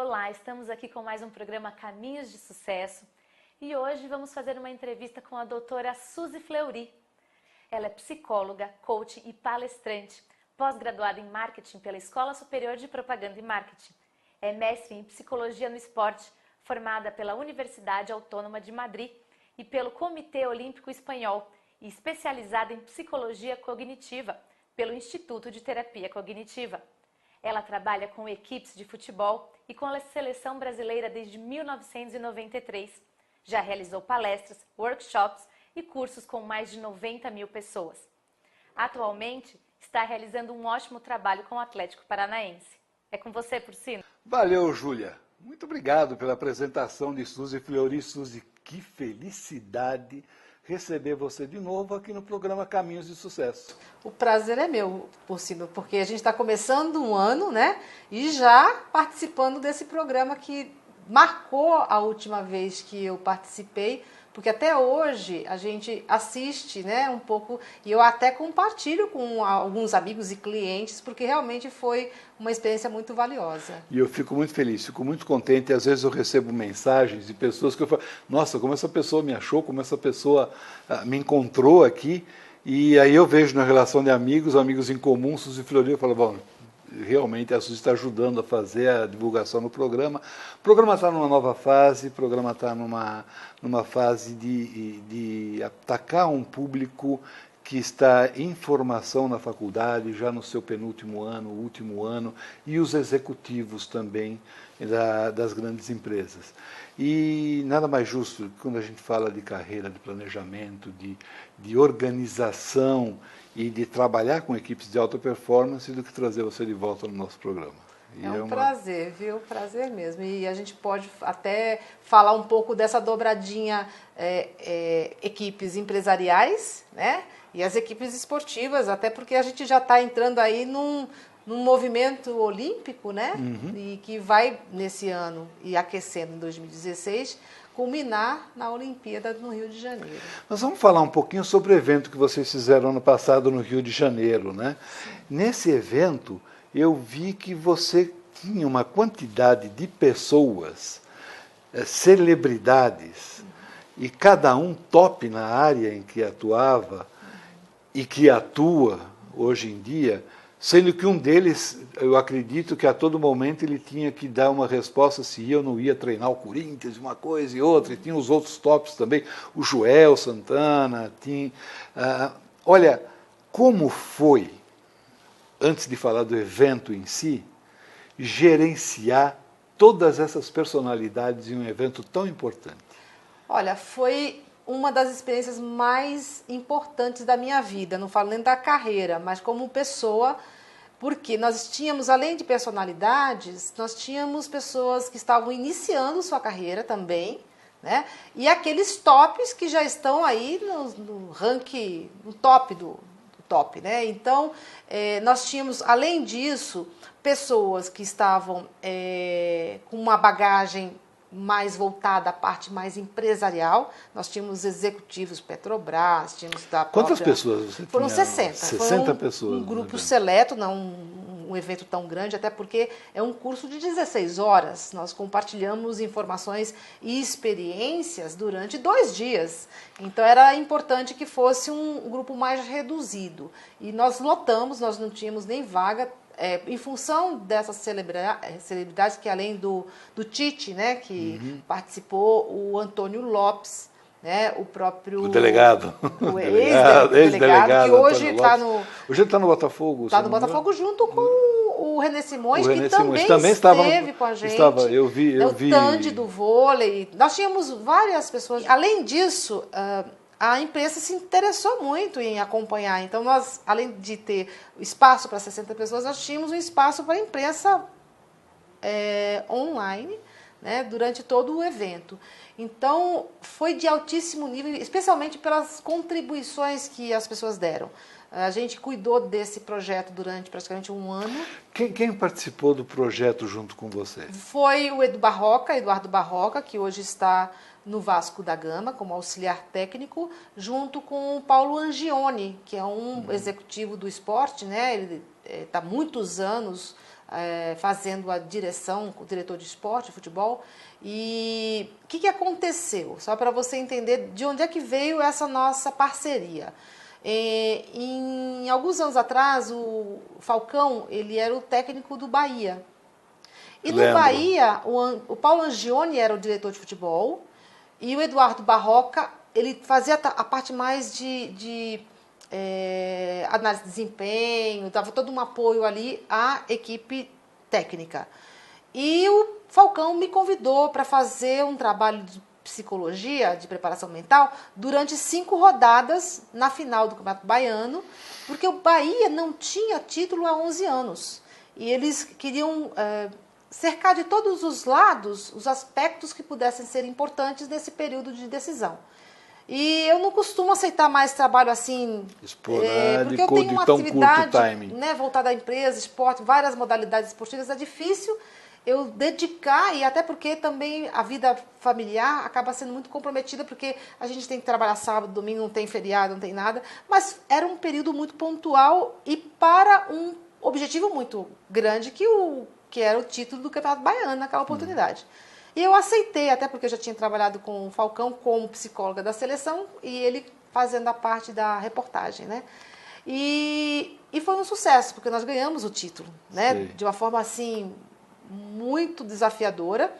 Olá, estamos aqui com mais um programa Caminhos de Sucesso e hoje vamos fazer uma entrevista com a doutora Suzy Fleury. Ela é psicóloga, coach e palestrante, pós-graduada em marketing pela Escola Superior de Propaganda e Marketing. É mestre em psicologia no esporte, formada pela Universidade Autônoma de Madrid e pelo Comitê Olímpico Espanhol e especializada em psicologia cognitiva pelo Instituto de Terapia Cognitiva. Ela trabalha com equipes de futebol e com a seleção brasileira desde 1993. Já realizou palestras, workshops e cursos com mais de 90 mil pessoas. Atualmente, está realizando um ótimo trabalho com o Atlético Paranaense. É com você, Porcino. Valeu, Júlia. Muito obrigado pela apresentação de Suzy Fleury. Suzy, que felicidade receber você de novo aqui no programa Caminhos de Sucesso. O prazer é meu, Porcino, porque a gente está começando um ano, né? E já participando desse programa que marcou a última vez que eu participei, porque até hoje a gente assiste, né, um pouco, e eu até compartilho com alguns amigos e clientes, porque realmente foi uma experiência muito valiosa. E eu fico muito feliz, fico muito contente. Às vezes eu recebo mensagens de pessoas que eu falo, nossa, como essa pessoa me achou, como essa pessoa me encontrou aqui. E aí eu vejo na relação de amigos em comum, Suzy Fleury, eu falo, bom, realmente a Suzy está ajudando a fazer a divulgação no programa. O programa está numa nova fase, o programa está numa fase de atacar um público que está em formação na faculdade, já no seu penúltimo ano, último ano, e os executivos também das grandes empresas. E nada mais justo, quando a gente fala de carreira, de planejamento, de organização e de trabalhar com equipes de alta performance, do que trazer você de volta no nosso programa. É um prazer, viu? Prazer mesmo. E a gente pode até falar um pouco dessa dobradinha equipes empresariais, né? E as equipes esportivas, até porque a gente já está entrando aí num movimento olímpico, né? Uhum. E que vai, nesse ano, e aquecendo em 2016, culminar na Olimpíada no Rio de Janeiro. Nós vamos falar um pouquinho sobre o evento que vocês fizeram ano passado no Rio de Janeiro, né? Sim. Nesse evento, eu vi que você tinha uma quantidade de pessoas, celebridades, e cada um top na área em que atuava e que atua hoje em dia, sendo que um deles, eu acredito que a todo momento ele tinha que dar uma resposta se eu não ia treinar o Corinthians, uma coisa e outra, e tinha os outros tops também, o Joel Santana, tinha... olha, como foi, antes de falar do evento em si, gerenciar todas essas personalidades em um evento tão importante? Olha, foi uma das experiências mais importantes da minha vida, não falo nem da carreira, mas como pessoa, porque nós tínhamos, além de personalidades, nós tínhamos pessoas que estavam iniciando sua carreira também, né? E aqueles tops que já estão aí no ranking, no top do top, né? Então, nós tínhamos, além disso, pessoas que estavam com uma bagagem mais voltada à parte mais empresarial. Nós tínhamos executivos Petrobras, tínhamos da própria... Quantas pessoas você tinha? Foram 60. 60 pessoas. Um grupo seleto, não um evento tão grande, até porque é um curso de 16 horas. Nós compartilhamos informações e experiências durante 2 dias. Então, era importante que fosse um grupo mais reduzido. E nós lotamos, nós não tínhamos nem vaga, em função dessas celebridades, que além do Tite, né, que participou, o Antônio Lopes, né, o próprio... O delegado. O ex-delegado, que hoje está no... Hoje ele está no Botafogo. Está no Botafogo junto com o René Simões, que também esteve com a gente. Eu vi. O Tandy do vôlei. Nós tínhamos várias pessoas. Além disso... a imprensa se interessou muito em acompanhar. Então, nós, além de ter espaço para 60 pessoas, nós tínhamos um espaço para a imprensa online, né, durante todo o evento. Então, foi de altíssimo nível, especialmente pelas contribuições que as pessoas deram. A gente cuidou desse projeto durante praticamente um ano. Quem participou do projeto junto com você? Foi o Eduardo Barroca, que hoje está no Vasco da Gama, como auxiliar técnico, junto com o Paulo Angione, que é um executivo do esporte, né? Ele está há muitos anos fazendo a direção, o diretor de esporte, de futebol. E o que aconteceu? Só para você entender de onde é que veio essa nossa parceria. Em alguns anos atrás, o Falcão, ele era o técnico do Bahia. E no Bahia, o Paulo Angione era o diretor de futebol e o Eduardo Barroca, ele fazia a parte mais de análise de desempenho, dava todo um apoio ali à equipe técnica. E o Falcão me convidou para fazer um trabalho de psicologia, de preparação mental, durante 5 rodadas na final do Campeonato Baiano, porque o Bahia não tinha título há 11 anos. E eles queriam cercar de todos os lados os aspectos que pudessem ser importantes nesse período de decisão. E eu não costumo aceitar mais trabalho assim, porque eu tenho uma atividade voltada à empresa, esporte, várias modalidades esportivas, é difícil eu dedicar, e até porque também a vida familiar acaba sendo muito comprometida, porque a gente tem que trabalhar sábado, domingo, não tem feriado, não tem nada, mas era um período muito pontual e para um objetivo muito grande, que era o título do Campeonato Baiano naquela oportunidade. E eu aceitei, até porque eu já tinha trabalhado com o Falcão como psicóloga da seleção e ele fazendo a parte da reportagem, né? E foi um sucesso, porque nós ganhamos o título, né? De uma forma assim muito desafiadora.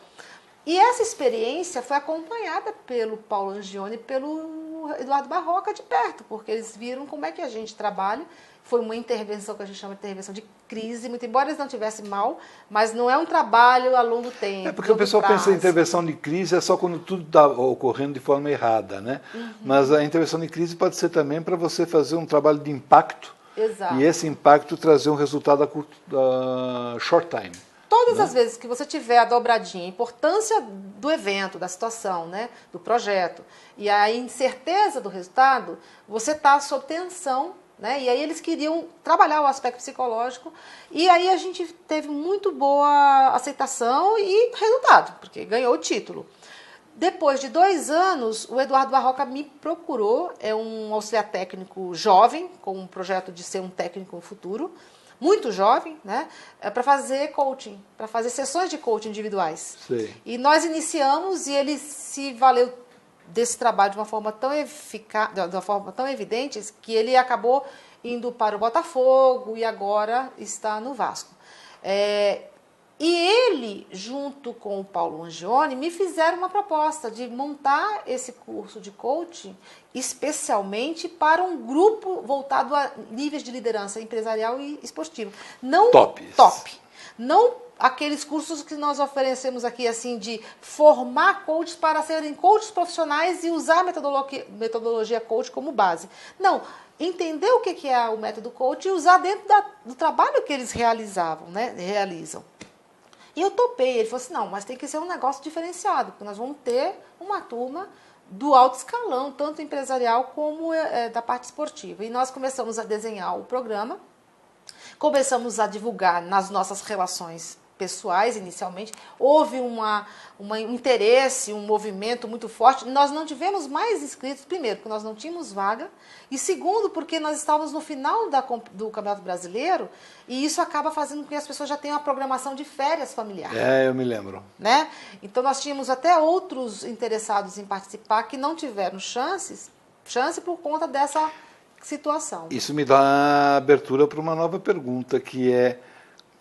E essa experiência foi acompanhada pelo Paulo Angione e pelo Eduardo Barroca de perto, porque eles viram como é que a gente trabalha. Foi uma intervenção que a gente chama de intervenção de crise, muito embora eles não tivessem mal, mas não é um trabalho a longo tempo. Porque o pessoal pensa em intervenção de crise é só quando tudo está ocorrendo de forma errada, né? Mas a intervenção de crise pode ser também para você fazer um trabalho de impacto. Exato. E esse impacto trazer um resultado a short time. Todas as vezes que você tiver a dobradinha, a importância do evento, da situação, né, do projeto, e a incerteza do resultado, você está sob tensão, né? E aí eles queriam trabalhar o aspecto psicológico, e aí a gente teve muito boa aceitação e resultado, porque ganhou o título. Depois de 2 anos, o Eduardo Barroca me procurou, é um auxiliar técnico jovem, com um projeto de ser um técnico no futuro, muito jovem, né, para fazer coaching, para fazer sessões de coaching individuais. Sim. E nós iniciamos e ele se valeu desse trabalho de uma forma tão eficaz, de uma forma tão evidente, que ele acabou indo para o Botafogo e agora está no Vasco. E ele, junto com o Paulo Angione, me fizeram uma proposta de montar esse curso de coaching especialmente para um grupo voltado a níveis de liderança empresarial e esportivo. Não top. Não aqueles cursos que nós oferecemos aqui, assim, de formar coaches para serem coaches profissionais e usar a metodologia coach como base. Não, entender o que é o método coach e usar dentro do trabalho que eles realizam. E eu topei, ele falou assim, não, mas tem que ser um negócio diferenciado, porque nós vamos ter uma turma do alto escalão, tanto empresarial como da parte esportiva. E nós começamos a desenhar o programa, começamos a divulgar nas nossas relações pessoais, inicialmente. Houve um interesse, um movimento muito forte. Nós não tivemos mais inscritos, primeiro, porque nós não tínhamos vaga, e segundo, porque nós estávamos no final do Campeonato Brasileiro, e isso acaba fazendo com que as pessoas já tenham a programação de férias familiar. Eu me lembro. Né? Então, nós tínhamos até outros interessados em participar que não tiveram chance por conta dessa situação. Isso me dá abertura para uma nova pergunta, que é,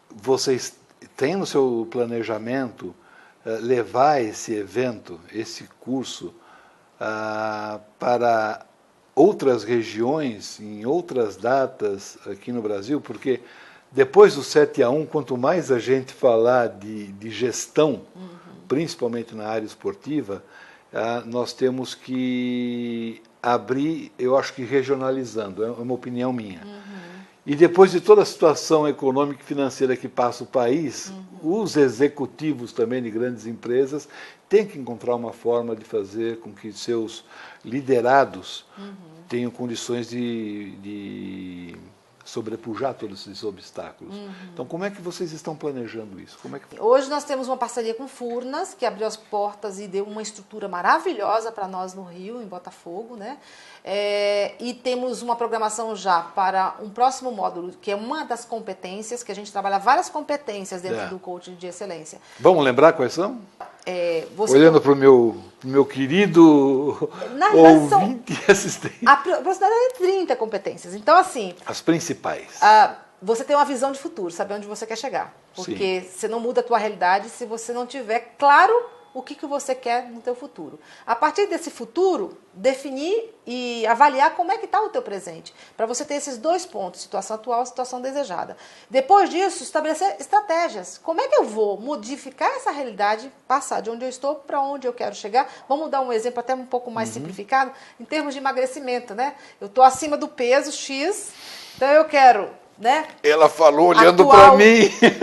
vocês têm no seu planejamento levar esse evento, esse curso, para outras regiões, em outras datas aqui no Brasil? Porque depois do 7-1, quanto mais a gente falar de gestão, principalmente na área esportiva, nós temos que abrir, eu acho que regionalizando, é uma opinião minha. E depois de toda a situação econômica e financeira que passa o país, os executivos também de grandes empresas têm que encontrar uma forma de fazer com que seus liderados tenham condições de sobrepujar todos esses obstáculos. Então, como é que vocês estão planejando isso? Como é que... Hoje nós temos uma parceria com Furnas, que abriu as portas e deu uma estrutura maravilhosa para nós no Rio, em Botafogo, né? E temos uma programação já para um próximo módulo, que é uma das competências, que a gente trabalha várias competências dentro do coaching de excelência. Vamos lembrar quais são? Olhando para o meu querido ouvinte e assistente. Aproximadamente 30 competências. Então, assim... As principais. Você tem uma visão de futuro, saber onde você quer chegar. Porque você não muda a tua realidade se você não tiver claro o que você quer no teu futuro. A partir desse futuro, definir e avaliar como é que está o teu presente. Para você ter esses dois pontos, situação atual e situação desejada. Depois disso, estabelecer estratégias. Como é que eu vou modificar essa realidade, passar de onde eu estou para onde eu quero chegar? Vamos dar um exemplo até um pouco mais simplificado, em termos de emagrecimento, né? Eu estou acima do peso X, então eu quero... Né? Ela falou olhando para mim.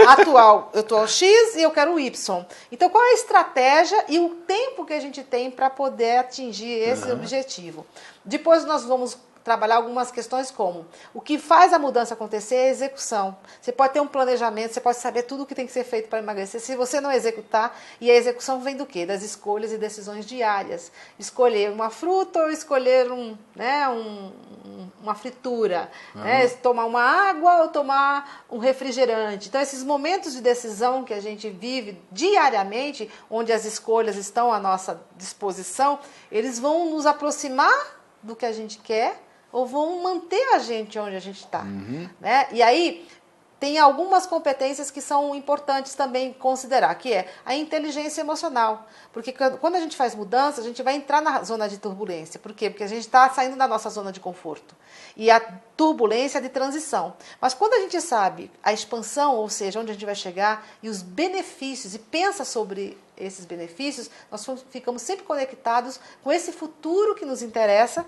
Atual, eu estou ao X e eu quero o Y. Então, qual é a estratégia e o tempo que a gente tem para poder atingir esse objetivo? Depois nós vamos trabalhar algumas questões como o que faz a mudança acontecer é a execução. Você pode ter um planejamento, você pode saber tudo o que tem que ser feito para emagrecer. Se você não executar, e a execução vem do quê? Das escolhas e decisões diárias. Escolher uma fruta ou escolher uma fritura. Né? Tomar uma água ou tomar um refrigerante. Então, esses momentos de decisão que a gente vive diariamente, onde as escolhas estão à nossa disposição, eles vão nos aproximar do que a gente quer, ou vão manter a gente onde a gente está. Né? E aí, tem algumas competências que são importantes também considerar, que é a inteligência emocional. Porque quando a gente faz mudança, a gente vai entrar na zona de turbulência. Por quê? Porque a gente está saindo da nossa zona de conforto. E a turbulência é de transição. Mas quando a gente sabe a expansão, ou seja, onde a gente vai chegar, e os benefícios, e pensa sobre esses benefícios, nós ficamos sempre conectados com esse futuro que nos interessa,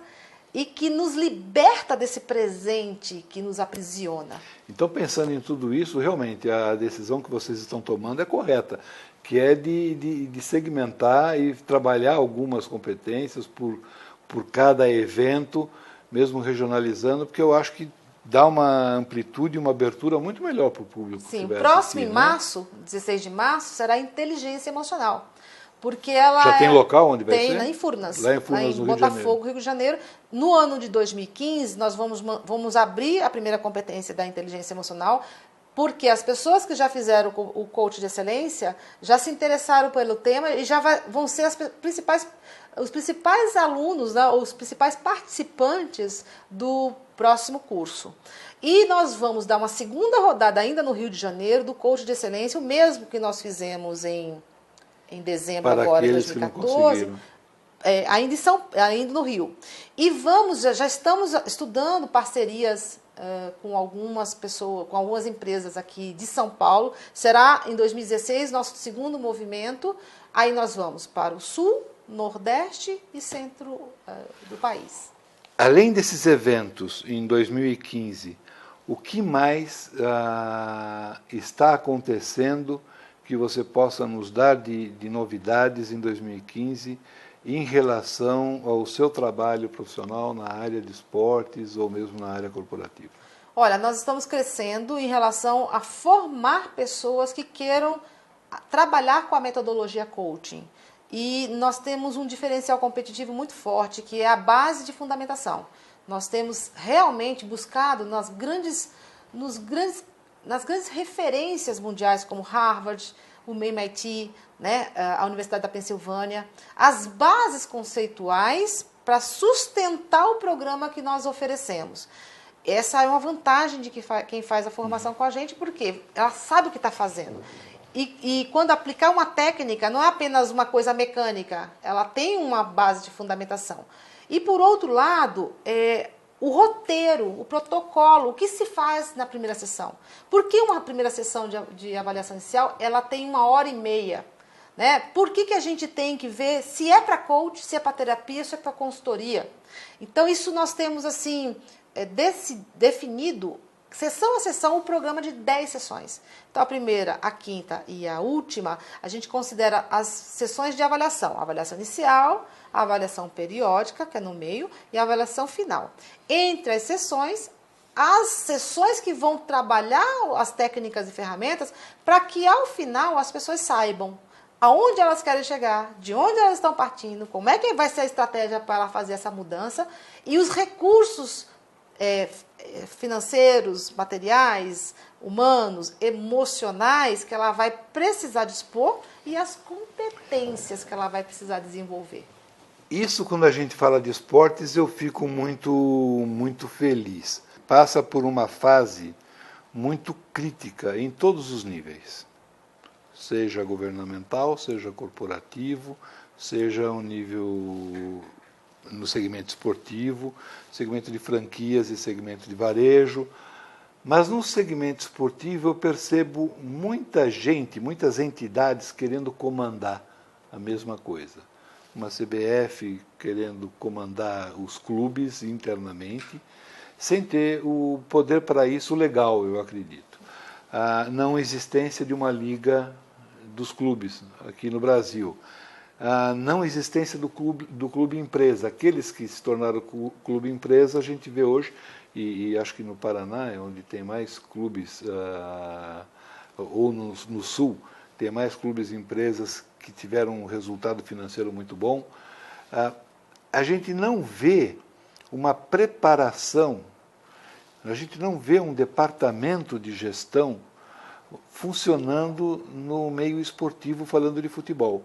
e que nos liberta desse presente que nos aprisiona. Então, pensando em tudo isso, realmente a decisão que vocês estão tomando é correta, que é de segmentar e trabalhar algumas competências por cada evento, mesmo regionalizando, porque eu acho que dá uma amplitude e uma abertura muito melhor para o público. Sim, próximo em março, 16 de março, será a inteligência emocional. Porque ela já tem local onde vai ser? Tem, em Furnas. Lá em Furnas, no Botafogo, Rio de Janeiro. No ano de 2015, nós vamos abrir a primeira competência da inteligência emocional, porque as pessoas que já fizeram o coach de excelência já se interessaram pelo tema e já vão ser os principais alunos, né, os principais participantes do próximo curso. E nós vamos dar uma segunda rodada ainda no Rio de Janeiro do coach de excelência, o mesmo que nós fizemos em dezembro agora de 2014, ainda no Rio. E já estamos estudando parcerias com algumas pessoas, com algumas empresas aqui de São Paulo. Será em 2016 nosso segundo movimento. Aí nós vamos para o sul, nordeste e centro do país. Além desses eventos em 2015, o que mais está acontecendo que você possa nos dar de novidades em 2015 em relação ao seu trabalho profissional na área de esportes ou mesmo na área corporativa? Olha, nós estamos crescendo em relação a formar pessoas que queiram trabalhar com a metodologia coaching. E nós temos um diferencial competitivo muito forte, que é a base de fundamentação. Nós temos realmente buscado nas grandes referências mundiais, como Harvard, o MIT, né, a Universidade da Pensilvânia, as bases conceituais para sustentar o programa que nós oferecemos. Essa é uma vantagem de quem faz a formação com a gente, porque ela sabe o que está fazendo. E quando aplicar uma técnica, não é apenas uma coisa mecânica, ela tem uma base de fundamentação. E, por outro lado, o roteiro, o protocolo, o que se faz na primeira sessão. Por que uma primeira sessão de avaliação inicial ela tem 1h30? Né? Por que a gente tem que ver se é para coach, se é para terapia, se é para consultoria? Então, isso nós temos assim definido, sessão a sessão, um programa de 10 sessões. Então, a primeira, a quinta e a última, a gente considera as sessões de avaliação. A avaliação inicial, a avaliação periódica, que é no meio, e a avaliação final. Entre as sessões, as sessões que vão trabalhar as técnicas e ferramentas para que, ao final, as pessoas saibam aonde elas querem chegar, de onde elas estão partindo, como é que vai ser a estratégia para ela fazer essa mudança e os recursos financeiros, materiais, humanos, emocionais que ela vai precisar dispor e as competências que ela vai precisar desenvolver. Isso, quando a gente fala de esportes, eu fico muito feliz. Passa por uma fase muito crítica em todos os níveis, seja governamental, seja corporativo, seja um nível no segmento esportivo, segmento de franquias e segmento de varejo. Mas no segmento esportivo eu percebo muita gente, muitas entidades querendo comandar a mesma coisa. Uma CBF querendo comandar os clubes internamente, sem ter o poder para isso legal, eu acredito. A não existência de uma liga dos clubes aqui no Brasil. A não existência do clube empresa. Aqueles que se tornaram clube empresa, a gente vê hoje, e acho que no Paraná é onde tem mais clubes, ou no Sul, tem mais clubes e empresas que tiveram um resultado financeiro muito bom. A gente não vê uma preparação, a gente não vê um departamento de gestão funcionando no meio esportivo, falando de futebol.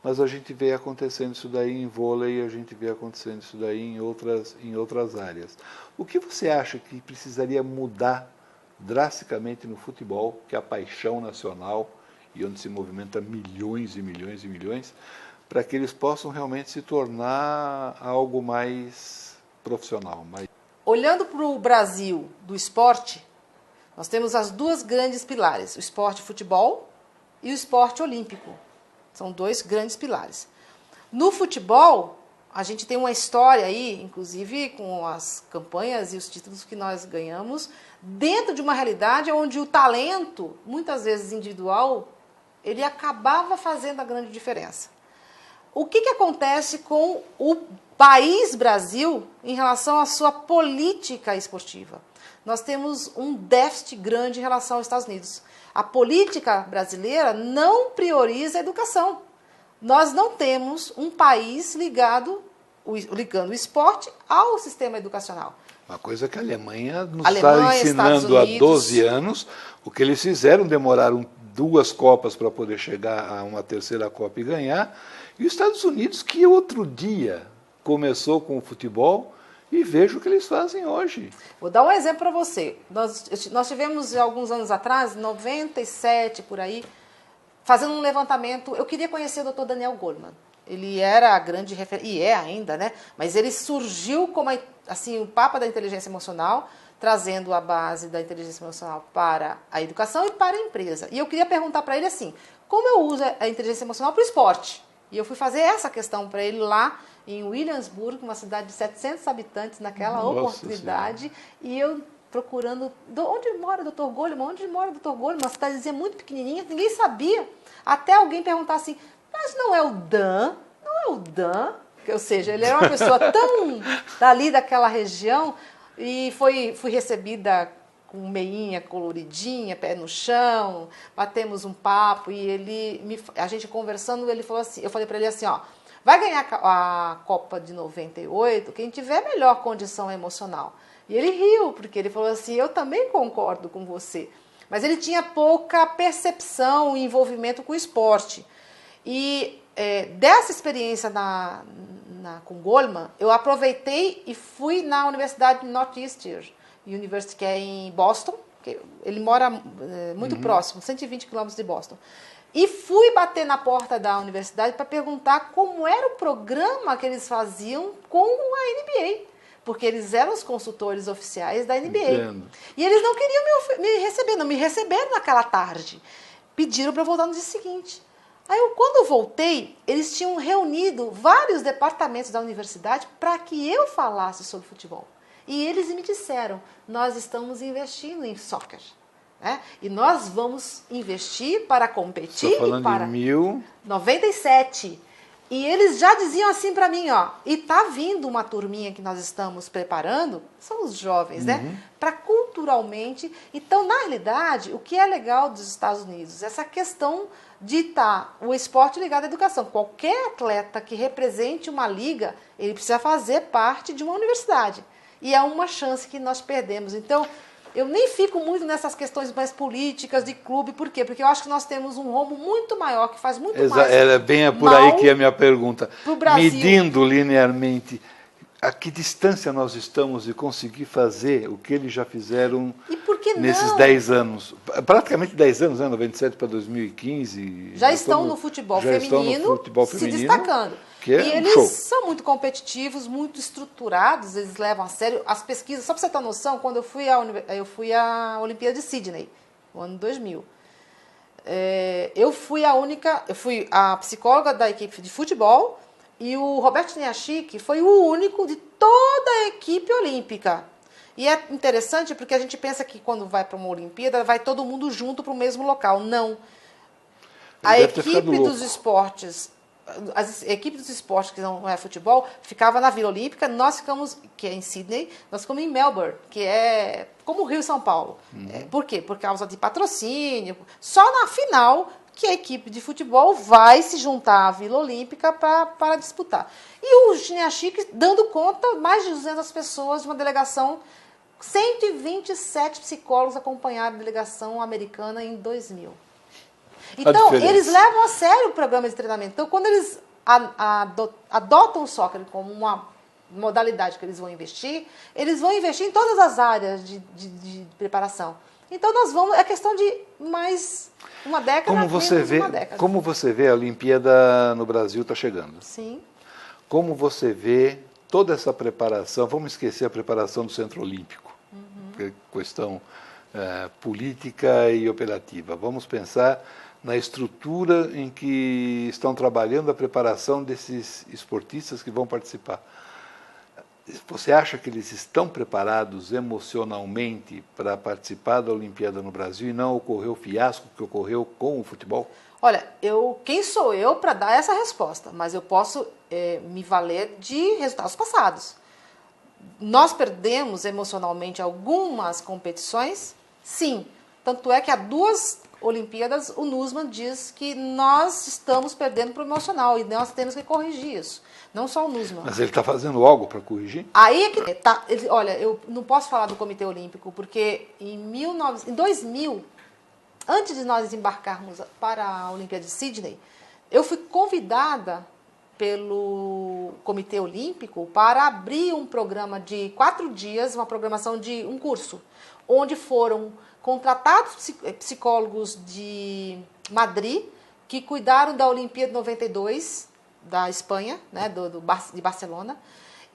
Mas a gente vê acontecendo isso daí em vôlei, a gente vê acontecendo isso daí em outras áreas. O que você acha que precisaria mudar drasticamente no futebol, que é a paixão nacional, e onde se movimenta milhões e milhões e milhões, para que eles possam realmente se tornar algo mais profissional? Olhando para o Brasil do esporte, nós temos as duas grandes pilares, o esporte futebol e o esporte olímpico. São dois grandes pilares. No futebol, a gente tem uma história aí, inclusive com as campanhas e os títulos que nós ganhamos, dentro de uma realidade onde o talento, muitas vezes individual, ele acabava fazendo a grande diferença. O que acontece com o país Brasil em relação à sua política esportiva? Nós temos um déficit grande em relação aos Estados Unidos. A política brasileira não prioriza a educação. Nós não temos um país ligando o esporte ao sistema educacional. Uma coisa que a Alemanha nos está ensinando há 12 anos. O que eles fizeram, demoraram 2 Copas para poder chegar a uma terceira Copa e ganhar. E os Estados Unidos, que outro dia começou com o futebol, e veja o que eles fazem hoje. Vou dar um exemplo para você. Nós tivemos, alguns anos atrás, 97, por aí, fazendo um levantamento. Eu queria conhecer o Dr. Daniel Goleman. Ele era a grande referência, e é ainda, né? Mas ele surgiu como assim, o Papa da Inteligência Emocional, trazendo a base da inteligência emocional para a educação e para a empresa. E eu queria perguntar para ele assim, como eu uso a inteligência emocional para o esporte? E eu fui fazer essa questão para ele lá em Williamsburg, uma cidade de 700 habitantes naquela oportunidade, e eu procurando, onde mora o Dr. Goleman? Onde mora o Dr. Goleman? Uma cidadezinha muito pequenininha, ninguém sabia. Até alguém perguntar assim, mas não é o Dan? Não é o Dan? Ou seja, ele era uma pessoa tão dali daquela região, e fui recebida com meinha coloridinha, pé no chão, batemos um papo, e a gente conversando, ele falou assim, eu falei para ele assim, ó, vai ganhar a Copa de 98 quem tiver melhor condição emocional. E ele riu, porque ele falou assim, eu também concordo com você. Mas ele tinha pouca percepção e envolvimento com o esporte. E dessa experiência com Goleman, eu aproveitei e fui na Universidade Northeastern University, que é em Boston. Ele mora muito próximo, 120 quilômetros de Boston. E fui bater na porta da universidade para perguntar como era o programa que eles faziam com a NBA. Porque eles eram os consultores oficiais da NBA. Entendo. E eles não queriam me receber, não me receberam naquela tarde. Pediram para eu voltar no dia seguinte. Aí, quando eu voltei, eles tinham reunido vários departamentos da universidade para que eu falasse sobre futebol. E eles me disseram, nós estamos investindo em soccer. Né? E nós vamos investir para competir. Estou falando de 97. E eles já diziam assim para mim, ó, e tá vindo uma turminha que nós estamos preparando, são os jovens, né? Para culturalmente. Então, na realidade, o que é legal dos Estados Unidos? Essa questão de estar o esporte ligado à educação. Qualquer atleta que represente uma liga, ele precisa fazer parte de uma universidade. E é uma chance que nós perdemos. Então, eu nem fico muito nessas questões mais políticas de clube. Por quê? Porque eu acho que nós temos um rombo muito maior, que faz muito mais É bem por aí que é a minha pergunta. Pro Brasil. Medindo linearmente, a que distância nós estamos de conseguir fazer o que eles já fizeram nesses 10 anos? Praticamente 10 anos, né? 97 para 2015. Já estão no futebol feminino se destacando. Que é e eles são muito competitivos, muito estruturados, eles levam a sério as pesquisas. Só para você ter uma noção, quando eu fui à Olimpíada de Sydney, no ano 2000. Eu fui a psicóloga da equipe de futebol e o Roberto Niashik foi o único de toda a equipe olímpica. E é interessante porque a gente pensa que quando vai para uma Olimpíada, vai todo mundo junto para o mesmo local. Não. A equipe dos esportes... As equipes dos esportes que não é futebol ficava na Vila Olímpica, nós ficamos, que é em Sydney, nós ficamos em Melbourne, que é como o Rio e São Paulo. Por quê? Por causa de patrocínio. Só na final que a equipe de futebol vai se juntar à Vila Olímpica para disputar. E o Niashik dando conta, mais de 200 pessoas, de uma delegação, 127 psicólogos acompanharam a delegação americana em 2000. Então, eles levam a sério o programa de treinamento. Então, quando eles adotam o soccer como uma modalidade que eles vão investir em todas as áreas de preparação. Então, nós vamos... É questão de mais uma década, uma década. Como você vê, a Olimpíada no Brasil está chegando. Sim. Como você vê toda essa preparação... Vamos esquecer a preparação do Centro Olímpico, que é questão política e operativa. Vamos pensar na estrutura em que estão trabalhando a preparação desses esportistas que vão participar. Você acha que eles estão preparados emocionalmente para participar da Olimpíada no Brasil e não ocorreu o fiasco que ocorreu com o futebol? Olha, quem sou eu para dar essa resposta? Mas eu posso me valer de resultados passados. Nós perdemos emocionalmente algumas competições? Sim. Tanto é que há 2 Olimpíadas, o Nussmann diz que nós estamos perdendo para o emocional e nós temos que corrigir isso. Não só o Nussmann. Mas ele está fazendo algo para corrigir? Aí é que tá. Olha, eu não posso falar do Comitê Olímpico, porque em 2000, antes de nós embarcarmos para a Olimpíada de Sydney, eu fui convidada pelo Comitê Olímpico para abrir um programa de 4 dias, uma programação de um curso, onde foram contratados psicólogos de Madrid, que cuidaram da Olimpíada 92, da Espanha, né, de Barcelona.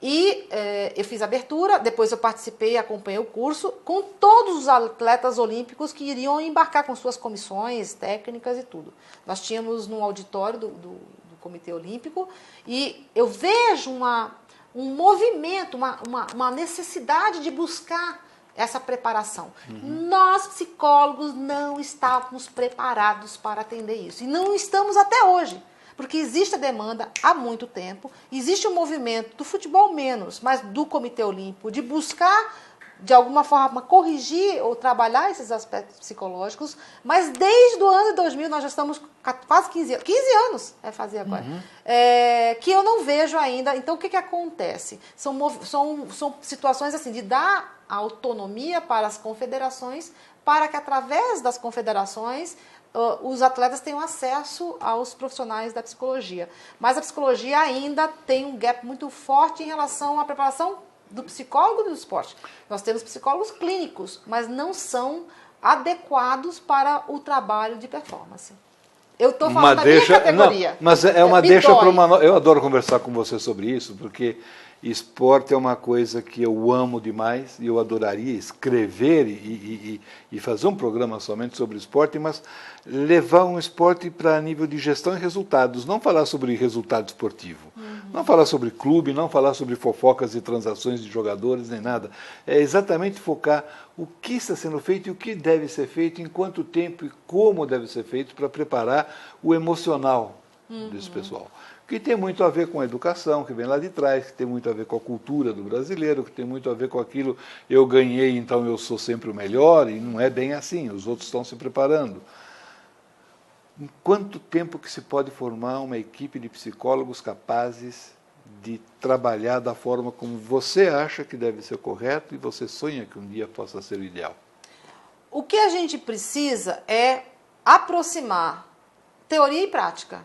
E eu fiz a abertura, depois eu participei, acompanhei o curso, com todos os atletas olímpicos que iriam embarcar com suas comissões técnicas e tudo. Nós tínhamos no auditório do Comitê Olímpico e eu vejo um movimento, uma necessidade de buscar essa preparação. Nós, psicólogos, não estávamos preparados para atender isso. E não estamos até hoje. Porque existe a demanda há muito tempo, existe um movimento do futebol menos, mas do Comitê Olímpico, de buscar, de alguma forma, corrigir ou trabalhar esses aspectos psicológicos, mas desde o ano de 2000, nós já estamos quase 15 anos, 15 anos é fazer agora, que eu não vejo ainda. Então, o que acontece? São situações assim, de dar autonomia para as confederações, para que através das confederações os atletas tenham acesso aos profissionais da psicologia. Mas a psicologia ainda tem um gap muito forte em relação à preparação do psicólogo do esporte. Nós temos psicólogos clínicos, mas não são adequados para o trabalho de performance. Eu estou falando da minha categoria. Não, mas é uma deixa para uma... Eu adoro conversar com você sobre isso, porque esporte é uma coisa que eu amo demais e eu adoraria escrever e fazer um programa somente sobre esporte, mas levar um esporte para nível de gestão e resultados, não falar sobre resultado esportivo, não falar sobre clube, não falar sobre fofocas e transações de jogadores, nem nada. É exatamente focar o que está sendo feito e o que deve ser feito, em quanto tempo e como deve ser feito para preparar o emocional desse pessoal. Que tem muito a ver com a educação, que vem lá de trás, que tem muito a ver com a cultura do brasileiro, que tem muito a ver com aquilo, eu ganhei, então eu sou sempre o melhor, e não é bem assim, os outros estão se preparando. Em quanto tempo que se pode formar uma equipe de psicólogos capazes de trabalhar da forma como você acha que deve ser correto e você sonha que um dia possa ser o ideal? O que a gente precisa é aproximar teoria e prática.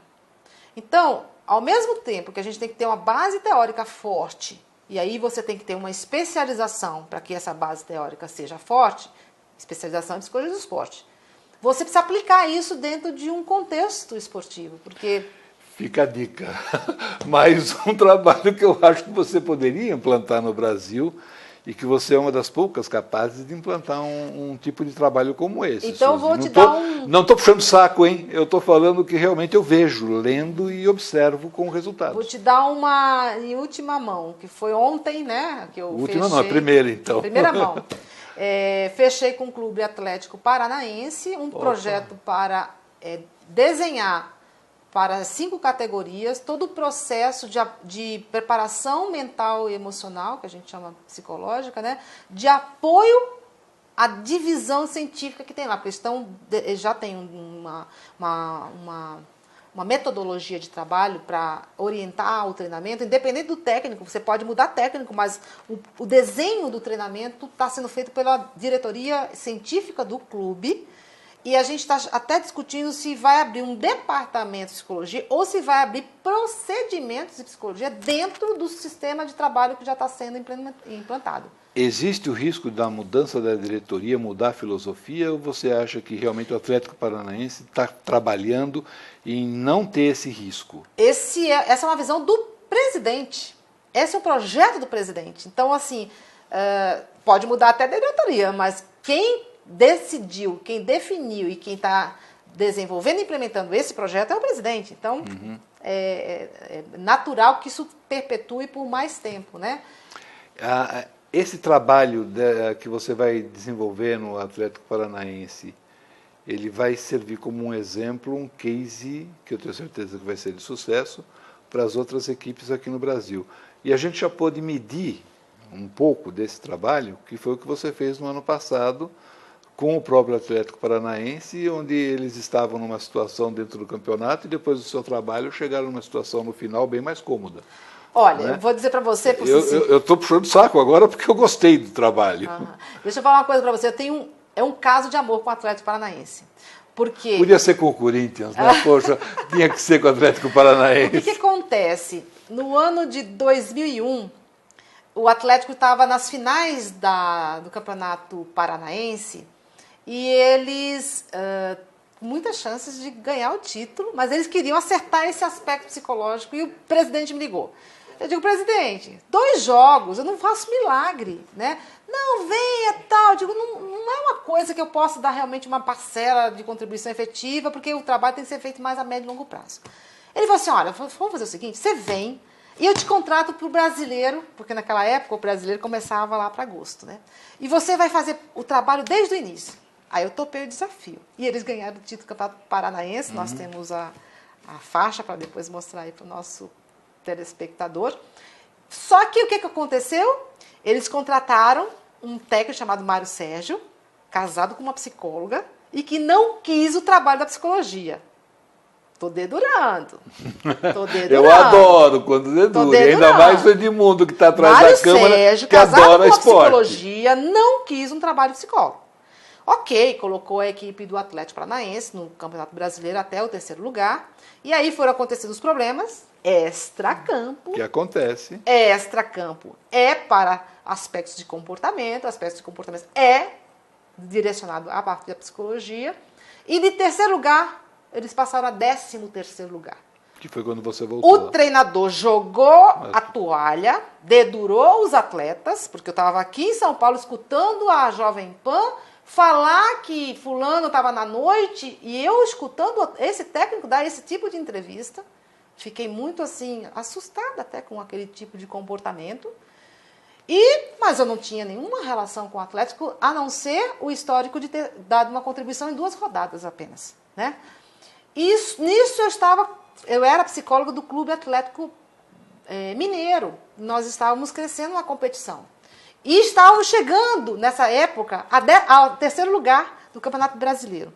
Então, ao mesmo tempo que a gente tem que ter uma base teórica forte, e aí você tem que ter uma especialização para que essa base teórica seja forte, especialização em psicologia do esporte, você precisa aplicar isso dentro de um contexto esportivo, porque... Fica a dica. Mais um trabalho que eu acho que você poderia implantar no Brasil e que você é uma das poucas capazes de implantar um tipo de trabalho como esse. Então, Suzy. vou te dar um... Não estou puxando saco, hein? Eu estou falando que realmente eu vejo, lendo e observo com resultados. Vou te dar uma em última mão, que foi ontem, né? Que eu última fechei, não, a primeira, então. Primeira mão. Fechei com o Clube Atlético Paranaense um projeto para desenhar para 5 categorias todo o processo de preparação mental e emocional, que a gente chama psicológica, né? De apoio à divisão científica que tem lá, porque já tem uma metodologia de trabalho para orientar o treinamento, independente do técnico, você pode mudar técnico, mas o desenho do treinamento está sendo feito pela diretoria científica do clube, e a gente está até discutindo se vai abrir um departamento de psicologia ou se vai abrir procedimentos de psicologia dentro do sistema de trabalho que já está sendo implantado. Existe o risco da mudança da diretoria, mudar a filosofia, ou você acha que realmente o Atlético Paranaense está trabalhando em não ter esse risco? Essa é uma visão do presidente. Esse é um projeto do presidente. Então, assim, pode mudar até a diretoria, mas quem decidiu, quem definiu e quem está desenvolvendo e implementando esse projeto é o presidente. Então, é natural que isso perpetue por mais tempo, né? Esse trabalho que você vai desenvolver no Atlético Paranaense, ele vai servir como um exemplo, um case, que eu tenho certeza que vai ser de sucesso, para as outras equipes aqui no Brasil. E a gente já pôde medir um pouco desse trabalho, que foi o que você fez no ano passado, com o próprio Atlético Paranaense, onde eles estavam numa situação dentro do campeonato e depois do seu trabalho chegaram numa situação no final bem mais cômoda. Olha, né? Eu vou dizer para você... Eu estou puxando saco agora porque eu gostei do trabalho. Deixa eu falar uma coisa para você. É um caso de amor com o Atlético Paranaense. Porque... Podia ser com o Corinthians, né? Poxa, tinha que ser com o Atlético Paranaense. O que acontece? No ano de 2001, o Atlético estava nas finais do Campeonato Paranaense e eles... muitas chances de ganhar o título, mas eles queriam acertar esse aspecto psicológico e o presidente me ligou. Eu digo, presidente, 2 jogos, eu não faço milagre, né? Não, venha, tal. Eu digo, não é uma coisa que eu possa dar realmente uma parcela de contribuição efetiva, porque o trabalho tem que ser feito mais a médio e longo prazo. Ele falou assim, olha, vamos fazer o seguinte, você vem e eu te contrato para o brasileiro, porque naquela época o brasileiro começava lá para agosto, né? E você vai fazer o trabalho desde o início. Aí eu topei o desafio. E eles ganharam o título do Campeonato Paranaense. Nós temos a faixa para depois mostrar aí para o nosso telespectador. Só que o que aconteceu? Eles contrataram um técnico chamado Mário Sérgio, casado com uma psicóloga, e que não quis o trabalho da psicologia. Estou dedurando. Eu adoro quando dedura. E ainda mais o Edmundo, que está atrás Mário da câmera, Sérgio, que casado adora com uma esporte. psicologia, não quis um trabalho de psicólogo. Ok, colocou a equipe do Atlético Paranaense no Campeonato Brasileiro até o 3º lugar. E aí foram acontecendo os problemas extracampo. Que acontece. Extracampo é para aspectos de comportamento é direcionado à parte da psicologia. E de 3º lugar, eles passaram a 13º lugar. Que foi quando você voltou. O treinador jogou a toalha, dedurou os atletas, porque eu estava aqui em São Paulo escutando a Jovem Pan falar que fulano estava na noite e eu escutando esse técnico dar esse tipo de entrevista. Fiquei muito assim, assustada até com aquele tipo de comportamento. Mas eu não tinha nenhuma relação com o Atlético, a não ser o histórico de ter dado uma contribuição em 2 rodadas apenas, né? Nisso eu estava eu era psicóloga do Clube Atlético Mineiro. Nós estávamos crescendo na competição. E estávamos chegando, nessa época, ao terceiro lugar do Campeonato Brasileiro.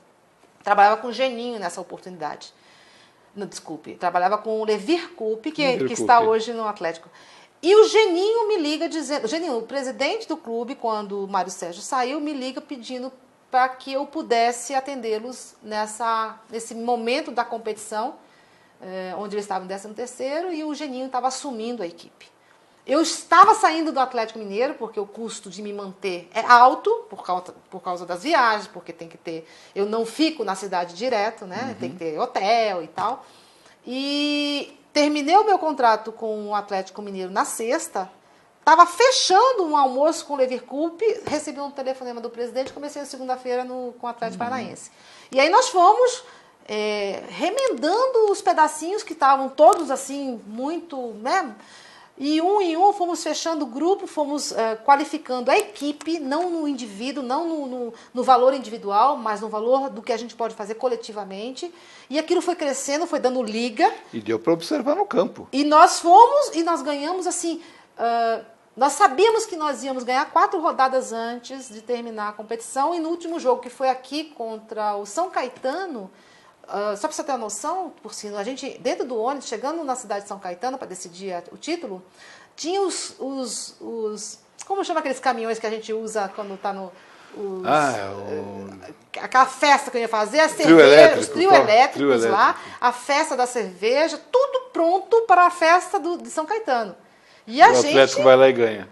Trabalhava com o Geninho nessa oportunidade. Não, desculpe, trabalhava com o Levir Coupe, que está hoje no Atlético. E o Geninho me liga dizendo... Geninho, o presidente do clube, quando o Mário Sérgio saiu, me liga pedindo para que eu pudesse atendê-los nesse momento da competição, onde eles estavam em 13º, e o Geninho estava assumindo a equipe. Eu estava saindo do Atlético Mineiro, porque o custo de me manter é alto, por causa das viagens, porque tem que ter... Eu não fico na cidade direto, né? Tem que ter hotel e tal. E terminei o meu contrato com o Atlético Mineiro na sexta, estava fechando um almoço com o Levir Coupe, recebi um telefonema do presidente, comecei a segunda-feira com o Atlético Paranaense. E aí nós fomos remendando os pedacinhos que estavam todos assim, muito... né? E um em um fomos fechando o grupo, fomos qualificando a equipe, não no indivíduo, não no valor individual, mas no valor do que a gente pode fazer coletivamente. E aquilo foi crescendo, foi dando liga. E deu para observar no campo. E nós fomos e nós ganhamos assim... nós sabíamos que nós íamos ganhar 4 rodadas antes de terminar a competição. E no último jogo, que foi aqui contra o São Caetano... só para você ter uma noção, por cima, a gente, dentro do ônibus, chegando na cidade de São Caetano para decidir o título, tinha como chama aqueles caminhões que a gente usa quando está no... aquela festa que eu ia fazer, a cerveja, os trio elétricos lá, a festa da cerveja, tudo pronto para a festa de São Caetano. E o Atlético vai lá e ganha.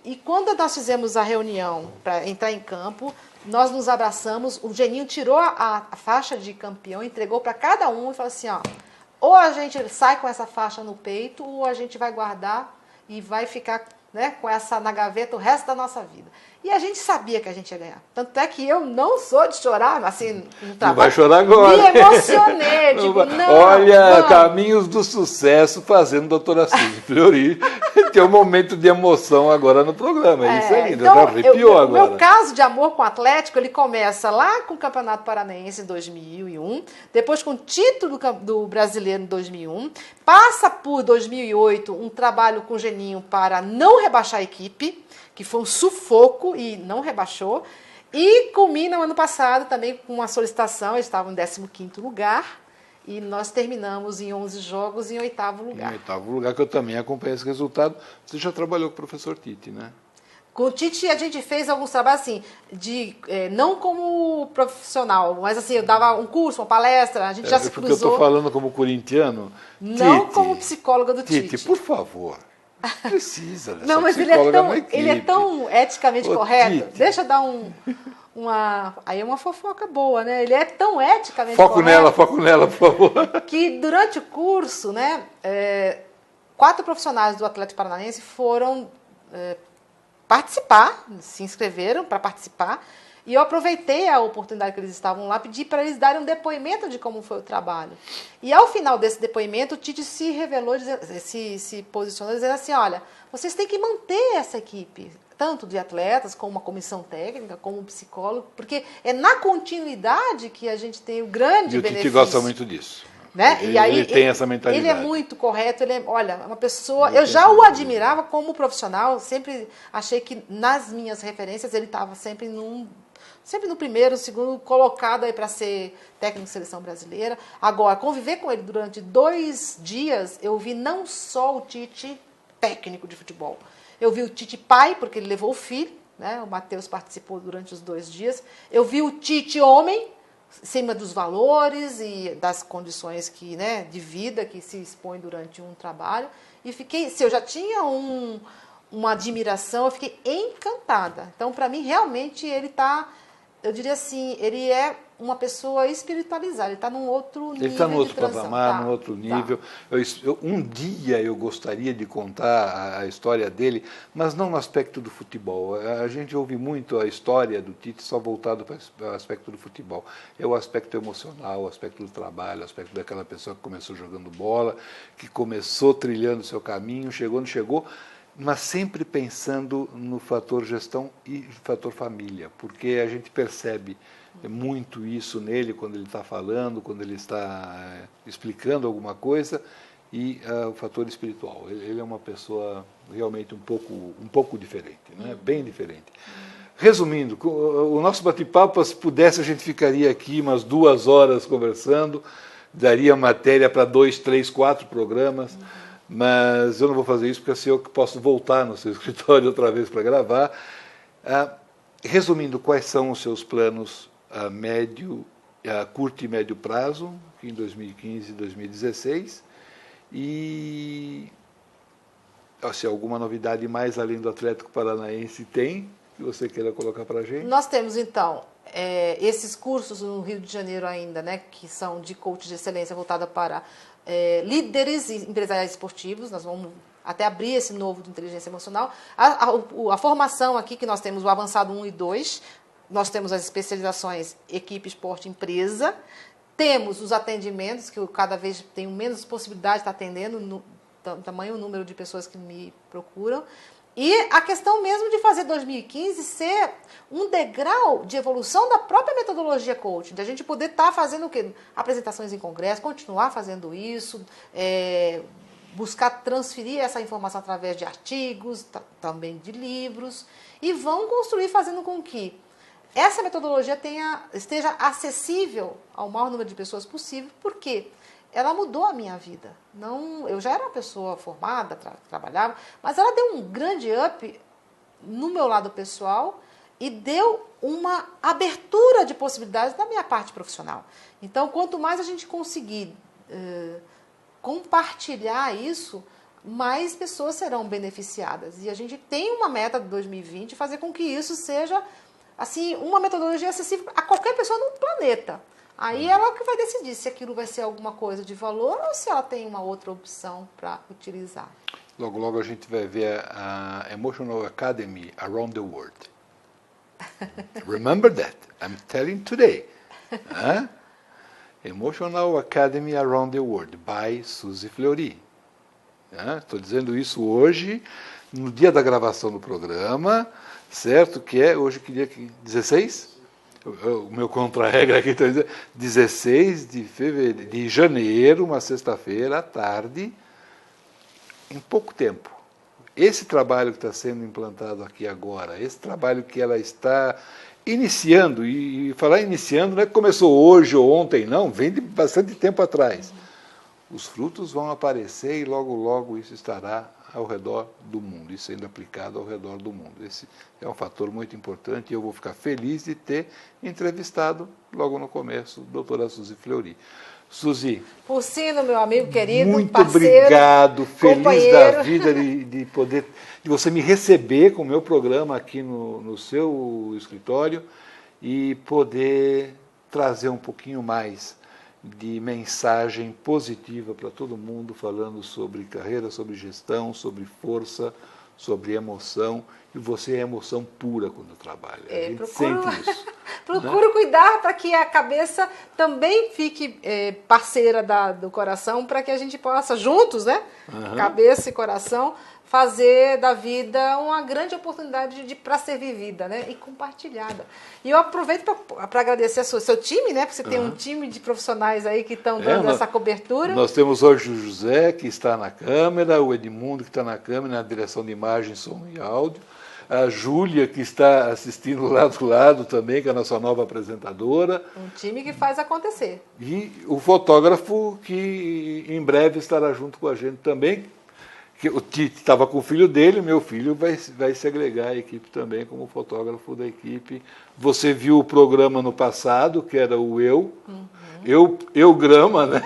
E quando nós fizemos a reunião para entrar em campo, nós nos abraçamos, o Geninho tirou a faixa de campeão, entregou para cada um e falou assim, ó, ou a gente sai com essa faixa no peito, ou a gente vai guardar e vai ficar, né, com essa na gaveta o resto da nossa vida. E a gente sabia que a gente ia ganhar. Tanto é que eu não sou de chorar, assim, no trabalho. Não vai chorar agora. Me emocionei, digo, não. Olha, não. Caminhos do Sucesso fazendo doutora Suzy Fleury. Tem um momento de emoção agora no programa. É isso aí, então, arrepiou agora. O meu caso de amor com o Atlético, ele começa lá com o Campeonato Paranaense em 2001, depois com o título do Brasileiro em 2001, passa por 2008 um trabalho com o Geninho para não rebaixar a equipe, que foi um sufoco e não rebaixou, e culmina o ano passado também com uma solicitação, eles estavam em 15º lugar, e nós terminamos em 11 jogos em 8º lugar. Em 8º lugar, que eu também acompanhei esse resultado. Você já trabalhou com o professor Tite, né? Com o Tite a gente fez alguns trabalhos assim, não como profissional, mas assim, eu dava um curso, uma palestra, a gente já se cruzou. Porque eu estou falando como corintiano. Não Tite, como psicóloga do Tite. Tite, por favor. Precisa dessa não, mas ele é tão eticamente correto. Tite. Deixa eu dar aí é uma fofoca boa, né? Ele é tão eticamente correto. Foco nela, por favor. Que durante o curso, né, 4 profissionais do Atlético Paranaense foram participar, se inscreveram para participar, e eu aproveitei a oportunidade que eles estavam lá, pedi para eles darem um depoimento de como foi o trabalho. E ao final desse depoimento, o Tite se revelou, se posicionou dizendo assim, olha, vocês têm que manter essa equipe, tanto de atletas, como uma comissão técnica, como um psicólogo, porque é na continuidade que a gente tem o grande benefício. E o Tite gosta muito disso. Né? E aí, ele tem essa mentalidade. Ele é muito correto, olha, uma pessoa... Eu já o admirava como profissional, sempre achei que nas minhas referências ele estava sempre no primeiro, segundo colocado aí para ser técnico de seleção brasileira. Agora, conviver com ele durante 2 dias, eu vi não só o Tite técnico de futebol, eu vi o Tite pai, porque ele levou o filho, né? O Matheus participou durante os 2 dias, eu vi o Tite homem, em cima dos valores e das condições de vida que se expõe durante um trabalho. E fiquei, se eu já tinha uma admiração, eu fiquei encantada. Então, para mim, realmente, ele está, eu diria assim, ele é uma pessoa espiritualizada, ele está num outro nível. Ele está no outro patamar, num outro nível. Um dia eu gostaria de contar a história dele, mas não no aspecto do futebol. A gente ouve muito a história do Tite só voltado para o aspecto do futebol. É o aspecto emocional, o aspecto do trabalho, o aspecto daquela pessoa que começou jogando bola, que começou trilhando o seu caminho, chegou, não chegou. mas sempre pensando no fator gestão e fator família, porque a gente percebe muito isso nele quando ele está falando, quando ele está explicando alguma coisa, e o fator espiritual. Ele é uma pessoa realmente um pouco diferente, né? Bem diferente. Resumindo, o nosso bate-papo, se pudesse, a gente ficaria aqui umas 2 horas conversando, daria matéria para 2, 3, 4 programas, mas eu não vou fazer isso porque assim eu posso voltar no seu escritório outra vez para gravar. Resumindo, quais são os seus planos a curto e médio prazo, em 2015 e 2016, e se alguma novidade mais além do Atlético Paranaense tem, que você queira colocar para a gente? Nós temos, então, esses cursos no Rio de Janeiro ainda, né, que são de coach de excelência voltada para líderes e empresariais esportivos. Nós vamos até abrir esse novo de inteligência emocional. A formação aqui, que nós temos o avançado 1 e 2, nós temos as especializações equipe, esporte, empresa. Temos os atendimentos, que eu cada vez tenho menos possibilidade de estar atendendo, tamanho o número de pessoas que me procuram. E a questão mesmo de fazer 2015 ser um degrau de evolução da própria metodologia coaching, de a gente poder estar fazendo o quê? Apresentações em congresso, continuar fazendo isso, buscar transferir essa informação através de artigos, também de livros, e vão construir fazendo com que essa metodologia esteja acessível ao maior número de pessoas possível, porque ela mudou a minha vida. Eu já era uma pessoa formada, trabalhava, mas ela deu um grande up no meu lado pessoal e deu uma abertura de possibilidades na minha parte profissional. Então, quanto mais a gente conseguir compartilhar isso, mais pessoas serão beneficiadas. E a gente tem uma meta de 2020, fazer com que isso seja assim, uma metodologia acessível a qualquer pessoa no planeta. Aí ela que vai decidir se aquilo vai ser alguma coisa de valor ou se ela tem uma outra opção para utilizar. Logo, logo a gente vai ver a Emotional Academy Around the World. Remember that. I'm telling today. Emotional Academy Around the World, by Suzy Fleury. Estou dizendo isso hoje, no dia da gravação do programa, certo? Que é, hoje, que dia? 16? O meu contra-regra aqui está dizendo 16 de janeiro, uma sexta-feira, à tarde, em pouco tempo. Esse trabalho que está sendo implantado aqui agora, esse trabalho que ela está iniciando, e falar iniciando não é que começou hoje ou ontem, não, vem de bastante tempo atrás. Os frutos vão aparecer e logo, logo isso estará ao redor do mundo, isso sendo aplicado ao redor do mundo. Esse é um fator muito importante e eu vou ficar feliz de ter entrevistado, logo no começo, a doutora Suzy Fleury. Suzy, Porcino, meu amigo querido, muito parceiro, obrigado, feliz companheiro. da vida de poder, de você me receber com o meu programa aqui no seu escritório e poder trazer um pouquinho mais de mensagem positiva para todo mundo, falando sobre carreira, sobre gestão, sobre força, sobre emoção. E você é emoção pura quando trabalha. A gente sente isso. Procuro cuidar para que a cabeça também fique parceira do coração, para que a gente possa, juntos, né? Cabeça e coração, fazer da vida uma grande oportunidade para ser vivida, né? E compartilhada. E eu aproveito para agradecer ao seu time, né? Porque você tem um time de profissionais aí que estão dando essa cobertura. Nós temos hoje o José, que está na câmera, o Edmundo, que está na câmera, na direção de imagem, som e áudio, a Júlia, que está assistindo lá do lado também, que é a nossa nova apresentadora. Um time que faz acontecer. E o fotógrafo, que em breve estará junto com a gente também. O Tite estava com o filho dele, meu filho vai se agregar à equipe também como fotógrafo da equipe. Você viu o programa no passado, que era o Eu Grama, né?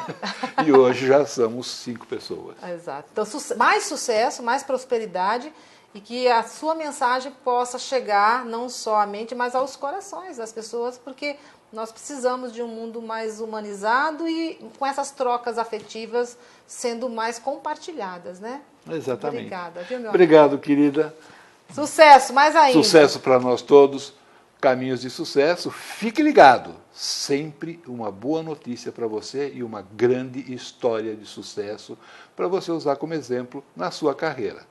E hoje já somos 5 pessoas. Exato. Então, mais sucesso, mais prosperidade e que a sua mensagem possa chegar não só à mente, mas aos corações das pessoas, porque nós precisamos de um mundo mais humanizado e com essas trocas afetivas sendo mais compartilhadas, né? Exatamente. Obrigada, viu, meu Obrigado, amigo? querida. Sucesso, mais ainda. Sucesso para nós todos. Caminhos de sucesso. Fique ligado. Sempre uma boa notícia para você e uma grande história de sucesso para você usar como exemplo na sua carreira.